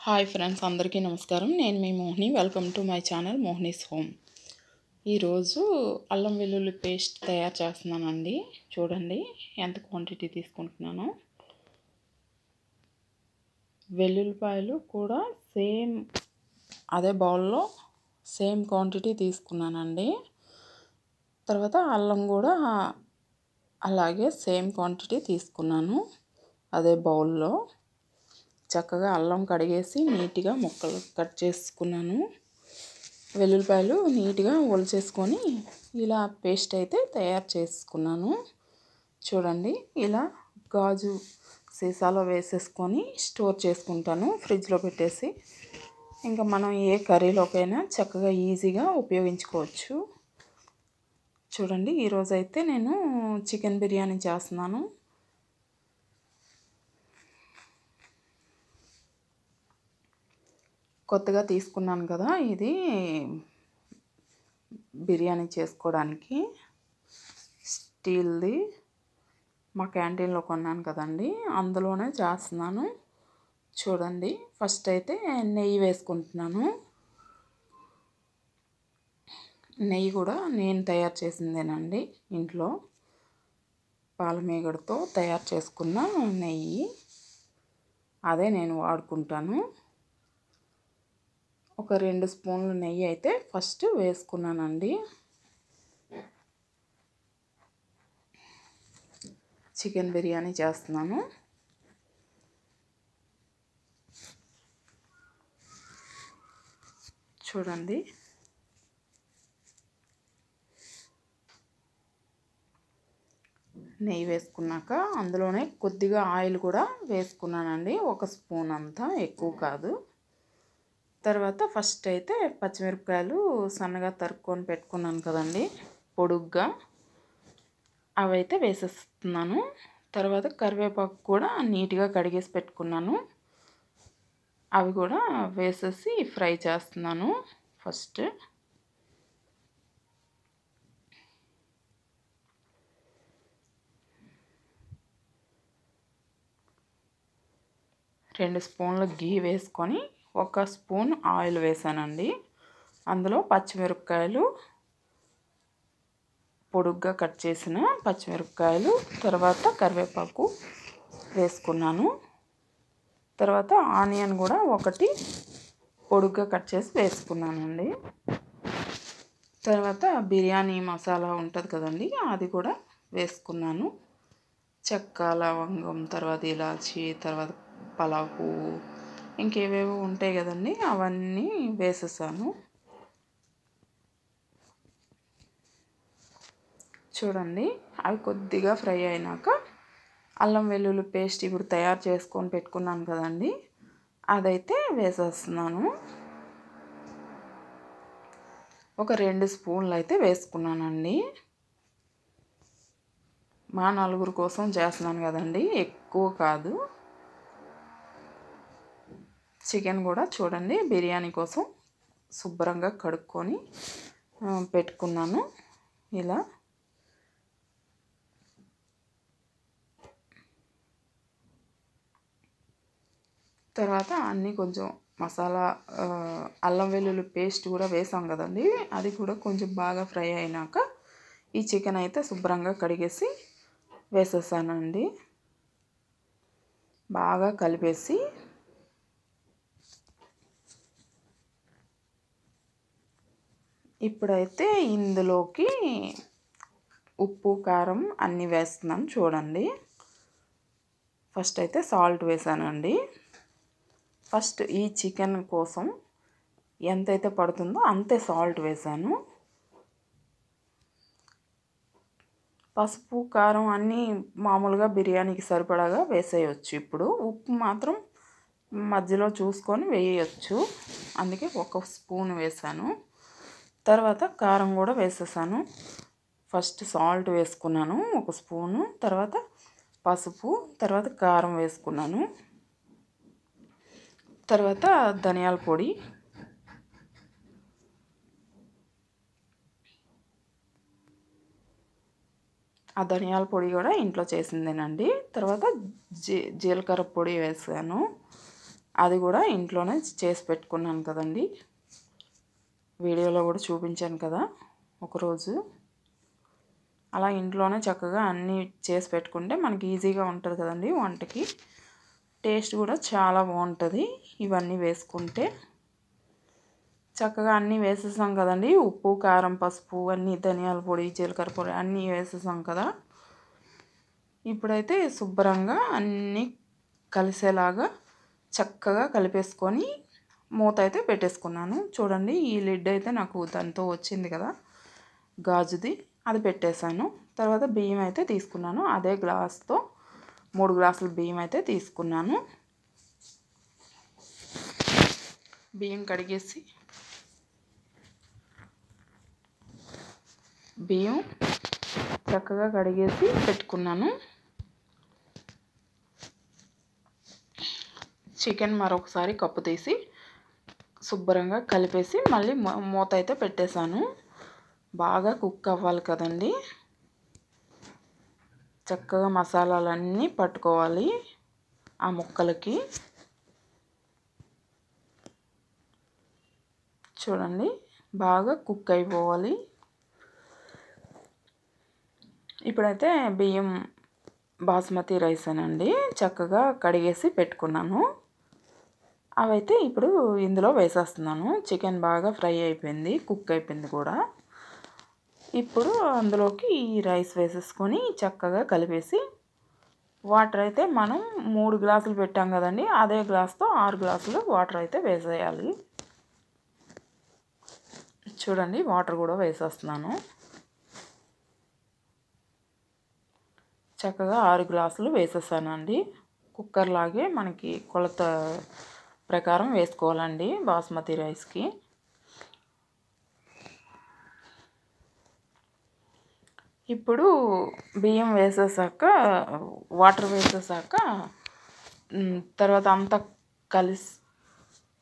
Hi friends, అందరికీ నమస్కారం. నేను మీ Mohini. Welcome to my channel Mohini's home. ఈరోజు అల్లం వెల్లుల్లి పేస్ట్ తయారు చేస్తున్నానండి. చూడండి ఎంత క్వాంటిటీ తీసుకుంటున్నానో. వెల్లుల్లిపాయలు కూడా సేమ్ అదే బౌల్లో సేమ్ క్వాంటిటీ తీసుకున్నానండి. తర్వాత అల్లం కూడా అలాగే సేమ్ క్వాంటిటీ తీసుకున్నాను అదే బౌల్లో. చక్కగా అల్లం కడిగేసి నీట్గా ముక్కలు కట్ చేసుకున్నాను. వెల్లుల్లిపాయలు నీట్గా ఒలిచేసుకొని ఇలా పేస్ట్ అయితే తయారు చేసుకున్నాను. చూడండి, ఇలా గాజు సీసాలో వేసేసుకొని స్టోర్ చేసుకుంటాను ఫ్రిడ్జ్లో పెట్టేసి. ఇంకా మనం ఏ కర్రీలోకైనా చక్కగా ఈజీగా ఉపయోగించుకోవచ్చు. చూడండి, ఈరోజైతే నేను చికెన్ బిర్యానీ చేస్తున్నాను. కొత్తగా తీసుకున్నాను కదా, ఇది బిర్యానీ చేసుకోవడానికి స్టీల్ది. మా క్యాంటీన్లో కొన్నాను కదండి, అందులోనే చేస్తున్నాను. చూడండి, ఫస్ట్ అయితే నెయ్యి వేసుకుంటున్నాను. నెయ్యి కూడా నేను తయారు చేసిందేనండి, ఇంట్లో పాలమీగడతో తయారు చేసుకున్న నెయ్యి, అదే నేను వాడుకుంటాను. ఒక 2 స్పూన్లు నెయ్యి అయితే ఫస్ట్ వేసుకున్నానండి. చికెన్ బిర్యానీ చేస్తున్నాను. చూడండి, నెయ్యి వేసుకున్నాక అందులోనే కొద్దిగా ఆయిల్ కూడా వేసుకున్నానండి, 1 స్పూన్ అంతా, ఎక్కువ కాదు. తర్వాత ఫస్ట్ అయితే పచ్చిమిరపకాయలు సన్నగా తరుక్కొని పెట్టుకున్నాను కదండి పొడుగ్గా, అవైతే వేసేస్తున్నాను. తర్వాత కరివేపాకు కూడా నీట్గా కడిగేసి పెట్టుకున్నాను, అవి కూడా వేసేసి ఫ్రై చేస్తున్నాను. ఫస్ట్ రెండు స్పూన్ల గీ వేసుకొని 1 స్పూన్ ఆయిల్ వేసానండి. అందులో పచ్చిమిరపకాయలు, పొడుగ్గా కట్ చేసిన పచ్చిమిరపకాయలు, తర్వాత కరివేపాకు వేసుకున్నాను. తర్వాత ఆనియన్ కూడా 1 పొడుగ్గా కట్ చేసి వేసుకున్నానండి. తర్వాత బిర్యానీ మసాలా ఉంటుంది కదండి, అది కూడా వేసుకున్నాను. చెక్క, లవంగం, తర్వాత ఇలాచి, తర్వాత పలావ్ పువ్వు, ఇంకేవేవో ఉంటాయి కదండి, అవన్నీ వేసేసాను. చూడండి, అవి కొద్దిగా ఫ్రై అయినాక అల్లం వెల్లుల్లి పేస్ట్ ఇప్పుడు తయారు చేసుకొని పెట్టుకున్నాను కదండి, అదైతే వేసేస్తున్నాను. ఒక 2 స్పూన్లు అయితే వేసుకున్నానండి. మా నలుగురు కోసం చేస్తున్నాను కదండి, ఎక్కువ కాదు. చికెన్ కూడా చూడండి, బిర్యానీ కోసం శుభ్రంగా కడుక్కొని పెట్టుకున్నాను. ఇలా తర్వాత అన్నీ కొంచెం మసాలా, అల్లం వెల్లుల్లి పేస్ట్ కూడా వేసాం కదండి, అది కూడా కొంచెం బాగా ఫ్రై అయినాక ఈ చికెన్ అయితే శుభ్రంగా కడిగేసి వేసేసానండి. బాగా కలిపేసి ఇప్పుడైతే ఇందులోకి ఉప్పు, కారం అన్నీ వేస్తున్నాను. చూడండి, ఫస్ట్ అయితే సాల్ట్ వేసానండి. ఫస్ట్ ఈ చికెన్ కోసం ఎంతైతే పడుతుందో అంతే సాల్ట్ వేసాను. పసుపు, కారం అన్నీ మామూలుగా బిర్యానీకి సరిపడాగా వేసేయచ్చు. ఇప్పుడు ఉప్పు మాత్రం మధ్యలో చూసుకొని వేయచ్చు, అందుకే 1 స్పూన్ వేసాను. తర్వాత కారం కూడా వేసేసాను. ఫస్ట్ సాల్ట్ వేసుకున్నాను 1 స్పూను, తర్వాత పసుపు, తర్వాత కారం వేసుకున్నాను. తర్వాత ధనియాల పొడి, ఆ ధనియాల పొడి కూడా ఇంట్లో చేసిందేనండి. తర్వాత జీలకర్ర పొడి వేసాను, అది కూడా ఇంట్లోనే చేసి పెట్టుకున్నాను కదండి, వీడియోలో కూడా చూపించాను కదా ఒకరోజు. అలా ఇంట్లోనే చక్కగా అన్నీ చేసి పెట్టుకుంటే మనకి ఈజీగా ఉంటుంది కదండి వంటకి. టేస్ట్ కూడా చాలా బాగుంటుంది ఇవన్నీ వేసుకుంటే. చక్కగా అన్నీ వేసేసాం కదండి, ఉప్పు కారం పసుపు అన్నీ, ధనియాల పొడి జీలకర్ర పొడి అన్నీ వేసేసాం కదా. ఇప్పుడైతే శుభ్రంగా అన్నీ కలిసేలాగా చక్కగా కలిపేసుకొని మూత అయితే పెట్టేసుకున్నాను. చూడండి, ఈ లిడ్ అయితే నాకు దాంతో వచ్చింది కదా గాజుది, అది పెట్టేశాను. తర్వాత బియ్యం అయితే తీసుకున్నాను, అదే గ్లాస్తో 3 గ్లాసుల బియ్యం అయితే తీసుకున్నాను. బియ్యం కడిగేసి బియ్యం చక్కగా కడిగేసి పెట్టుకున్నాను. చికెన్ మరొకసారి కప్పు తీసి శుభ్రంగా కలిపేసి మళ్ళీ మూత అయితే పెట్టేశాను. బాగా కుక్ అవ్వాలి కదండి, చక్కగా మసాలాలన్నీ పట్టుకోవాలి ఆ ముక్కలకి. చూడండి, బాగా కుక్ అయిపోవాలి. ఇప్పుడైతే బియ్యం బాస్మతి రైస్ అనండి చక్కగా కడిగేసి పెట్టుకున్నాను. అవైతే ఇప్పుడు ఇందులో వేసేస్తున్నాను. చికెన్ బాగా ఫ్రై అయిపోయింది, కుక్ అయిపోయింది కూడా. ఇప్పుడు అందులోకి ఈ రైస్ వేసేసుకొని చక్కగా కలిపేసి, వాటర్ అయితే మనం 3 గ్లాసులు పెట్టాం కదండి, అదే గ్లాస్తో 6 గ్లాసులు వాటర్ అయితే వేసేయాలి. చూడండి, వాటర్ కూడా వేసేస్తున్నాను. చక్కగా 6 గ్లాసులు వేసేసానండి. కుక్కర్ లాగే మనకి కొలత ప్రకారం వేసుకోవాలండి బాస్మతి రైస్కి. ఇప్పుడు బియ్యం వేసేసాక, వాటర్ వేసేసాక తర్వాత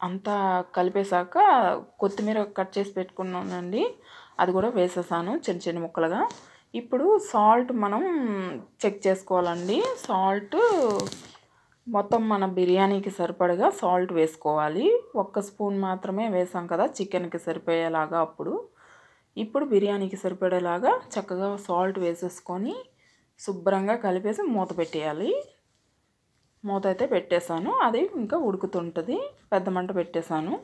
అంతా కలిపేశాక కొత్తిమీర కట్ చేసి పెట్టుకున్నానండి, అది కూడా వేసేసాను చిన్న చిన్న ముక్కలుగా. ఇప్పుడు సాల్ట్ మనం చెక్ చేసుకోవాలండి. సాల్ట్ మొత్తం మన బిర్యానీకి సరిపడగా సాల్ట్ వేసుకోవాలి. 1 స్పూన్ మాత్రమే వేసాం కదా చికెన్కి సరిపోయేలాగా. ఇప్పుడు బిర్యానీకి సరిపడేలాగా చక్కగా సాల్ట్ వేసేసుకొని శుభ్రంగా కలిపేసి మూత పెట్టేయాలి. మూత అయితే పెట్టేశాను, అది ఇంకా ఉడుకుతుంటుంది. పెద్ద మంట పెట్టేశాను.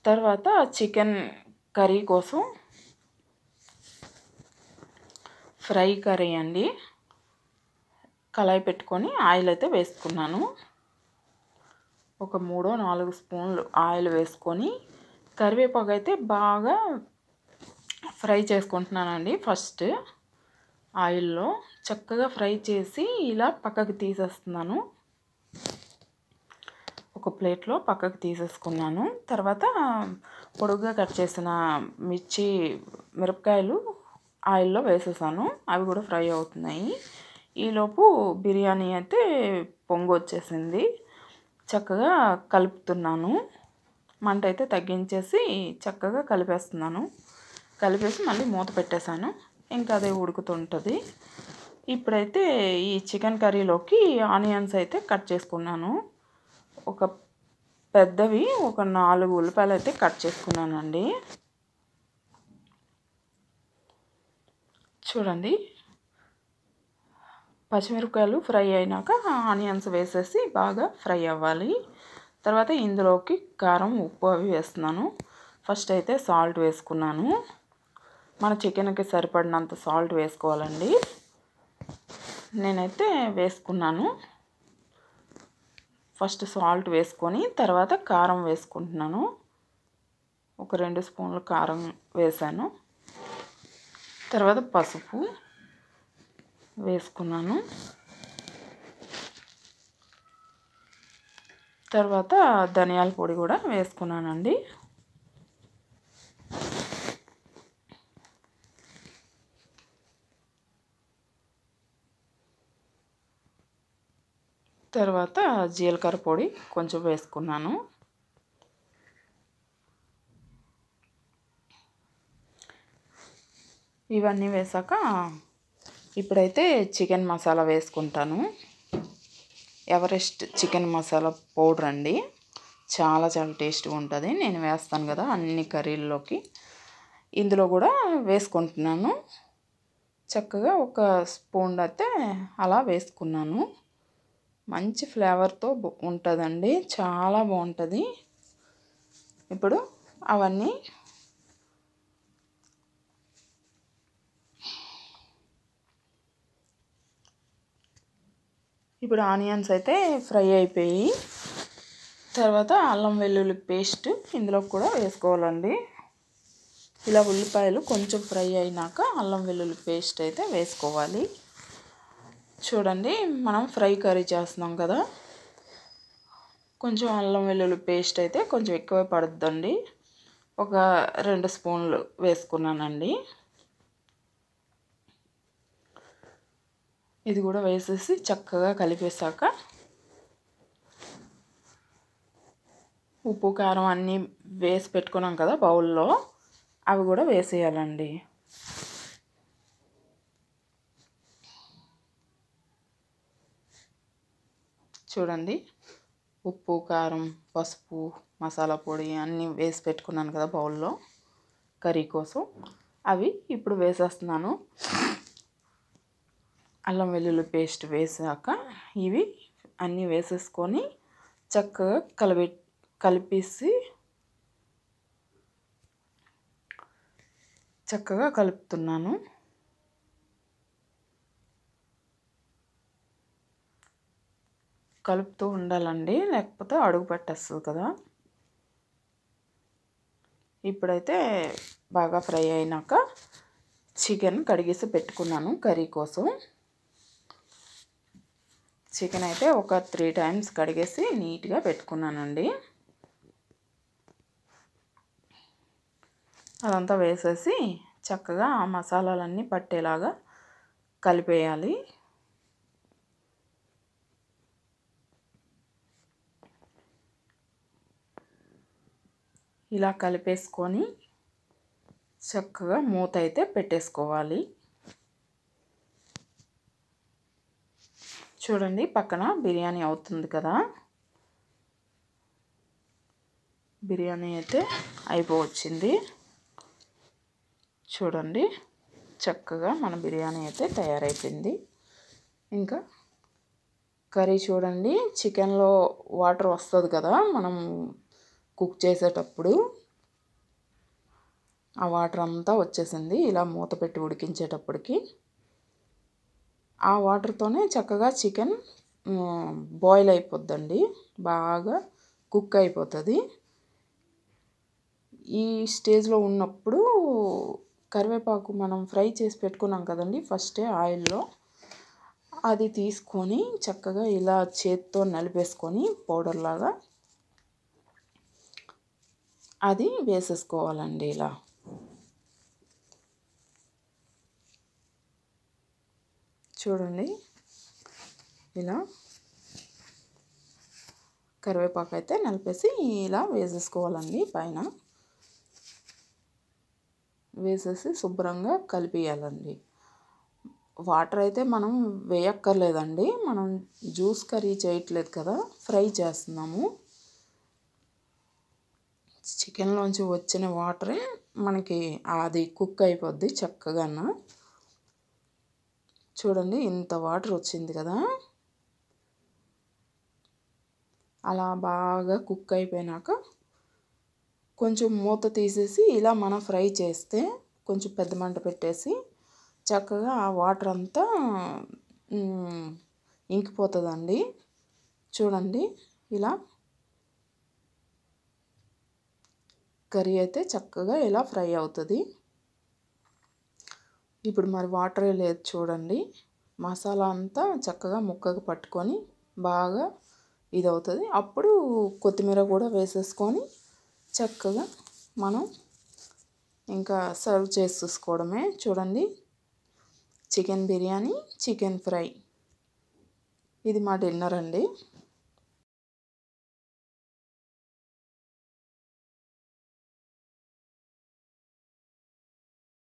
తర్వాత చికెన్ కర్రీ కోసం ఫ్రై కర్రీ అండి, కళాయి పెట్టుకొని ఆయిల్ అయితే వేసుకున్నాను. ఒక 3-4 స్పూన్లు ఆయిల్ వేసుకొని కరివేపాకు అయితే బాగా ఫ్రై చేసుకుంటున్నానండి. ఫస్ట్ ఆయిల్లో చక్కగా ఫ్రై చేసి ఇలా పక్కకు తీసేస్తున్నాను. ఒక ప్లేట్లో పక్కకు తీసేసుకున్నాను. తర్వాత పొడుగ్గా కట్ చేసిన మిరపకాయలు ఆయిల్లో వేసేసాను, అవి కూడా ఫ్రై అవుతున్నాయి. ఈలోపు బిర్యానీ అయితే పొంగు వచ్చేసింది. చక్కగా కలుపుతున్నాను, మంట అయితే తగ్గించేసి చక్కగా కలిపేస్తున్నాను. కలిపేసి మళ్ళీ మూత పెట్టేశాను, ఇంకా అదే ఉడుకుతుంటుంది. ఇప్పుడైతే ఈ చికెన్ కర్రీలోకి ఆనియన్స్ అయితే కట్ చేసుకున్నాను. ఒక పెద్దవి 4 ఉల్లిపాయలు అయితే కట్ చేసుకున్నానండి. చూడండి, పచ్చిమిరపకాయలు ఫ్రై అయినాక ఆనియన్స్ వేసేసి బాగా ఫ్రై అవ్వాలి. తర్వాత ఇందులోకి కారం ఉప్పు అవి వేస్తున్నాను. ఫస్ట్ అయితే సాల్ట్ వేసుకున్నాను. మన చికెన్కి సరిపడినంత సాల్ట్ వేసుకోవాలండి. నేనైతే వేసుకున్నాను. ఫస్ట్ సాల్ట్ వేసుకొని తర్వాత కారం వేసుకుంటున్నాను. ఒక 2 స్పూన్లు కారం వేసాను. తర్వాత పసుపు వేసుకున్నాను. తర్వాత ధనియాల పొడి కూడా వేసుకున్నానండి. తర్వాత జీలకర్ర పొడి కొంచెం వేసుకున్నాను. ఇవన్నీ వేసాక ఇప్పుడైతే చికెన్ మసాలా వేసుకుంటాను. ఎవరెస్ట్ చికెన్ మసాలా పౌడర్ అండి. చాలా చాలా టేస్ట్గా ఉంటుంది. నేను వేస్తాను కదా అన్ని కర్రీల్లోకి, ఇందులో కూడా వేసుకుంటున్నాను. చక్కగా ఒక స్పూన్ అయితే అలా వేసుకున్నాను. మంచి ఫ్లేవర్తో ఉంటుందండి, చాలా బాగుంటుంది. ఇప్పుడు అవన్నీ ఆనియన్స్ అయితే ఫ్రై అయిపోయి, తర్వాత అల్లం వెల్లుల్లి పేస్ట్ ఇందులో కూడా వేసుకోవాలండి. ఇలా ఉల్లిపాయలు కొంచెం ఫ్రై అయినాక అల్లం వెల్లుల్లి పేస్ట్ అయితే వేసుకోవాలి. చూడండి, మనం ఫ్రై కర్రీ చేస్తున్నాం కదా, కొంచెం అల్లం వెల్లుల్లి పేస్ట్ అయితే కొంచెం ఎక్కువ పడుతుందండి. ఒక 2 స్పూన్లు వేసుకున్నానండి. ఇది కూడా వేసేసి చక్కగా కలిపేశాక ఉప్పు కారం అన్నీ వేసి పెట్టుకున్నాం కదా బౌల్లో, అవి కూడా వేసేయాలండి. చూడండి, ఉప్పు కారం పసుపు మసాలా పొడి అన్నీ వేసి పెట్టుకున్నాను కదా బౌల్లో కర్రీ కోసం, అవి ఇప్పుడు వేసేస్తున్నాను. అల్లం వెల్లుల్లి పేస్ట్ వేసాక ఇవి అన్నీ వేసేసుకొని చక్కగా కలిపేసి చక్కగా కలుపుతున్నాను. కలుపుతూ ఉండాలండి, లేకపోతే అడుగు పెట్టేస్తుంది కదా. ఇప్పుడైతే బాగా ఫ్రై అయినాక చికెన్ కడిగేసి పెట్టుకున్నాను కర్రీ కోసం. చికెన్ అయితే ఒక 3 టైమ్స్ కడిగేసి నీట్గా పెట్టుకున్నానండి. అదంతా వేసేసి చక్కగా ఆ మసాలాలన్నీ పట్టేలాగా కలిపేయాలి. ఇలా కలిపేసుకొని చక్కగా మూత అయితే పెట్టేసుకోవాలి. చూడండి, పక్కన బిర్యానీ అవుతుంది కదా. బిర్యానీ అయితే అయిపోవచ్చింది. చూడండి, చక్కగా మన బిర్యానీ అయితే తయారైపోయింది. ఇంకా కర్రీ చూడండి, చికెన్లో వాటర్ వస్తుంది కదా మనం కుక్ చేసేటప్పుడు, ఆ వాటర్ అంతా వచ్చేసింది. ఇలా మూత పెట్టి ఉడికించేటప్పటికి ఆ వాటర్తోనే చక్కగా చికెన్ బాయిల్ అయిపోద్దండి, బాగా కుక్ అయిపోతుంది. ఈ స్టేజ్లో ఉన్నప్పుడు కరివేపాకు మనం ఫ్రై చేసి పెట్టుకున్నాం కదండి ఫస్టే ఆయిల్లో, అది తీసుకొని చక్కగా ఇలా చేత్తో నలిపేసుకొని పౌడర్ లాగా అది వేసేసుకోవాలండి. ఇలా చూడండి, ఇలా కరివేపాకు అయితే నలిపేసి ఇలా వేసేసుకోవాలండి. పైన వేసేసి శుభ్రంగా కలిపియాలండి. వాటర్ అయితే మనం వేయక్కర్లేదండి, మనం జ్యూస్ కర్రీ చేయట్లేదు కదా, ఫ్రై చేస్తున్నాము. చికెన్లోంచి వచ్చిన వాటరే మనకి అది కుక్ అయిపోద్ది చక్కగా. చూడండి, ఇంత వాటర్ వచ్చింది కదా. అలా బాగా కుక్ అయిపోయినాక కొంచెం మూత తీసేసి ఇలా మనం ఫ్రై చేస్తే, కొంచెం పెద్ద మంట పెట్టేసి చక్కగా ఆ వాటర్ అంతా ఇంకిపోతుందండి. చూడండి, ఇలా కర్రీ అయితే చక్కగా ఇలా ఫ్రై అవుతుంది. ఇప్పుడు మరి వాటరే లేదు చూడండి, మసాలా అంతా చక్కగా ముక్కగా పట్టుకొని బాగా ఇది అవుతుంది. అప్పుడు కొత్తిమీర కూడా వేసేసుకొని చక్కగా మనం ఇంకా సర్వ్ చేసేసుకోవడమే. చూడండి, చికెన్ బిర్యానీ చికెన్ ఫ్రై, ఇది మా డిన్నర్ అండి.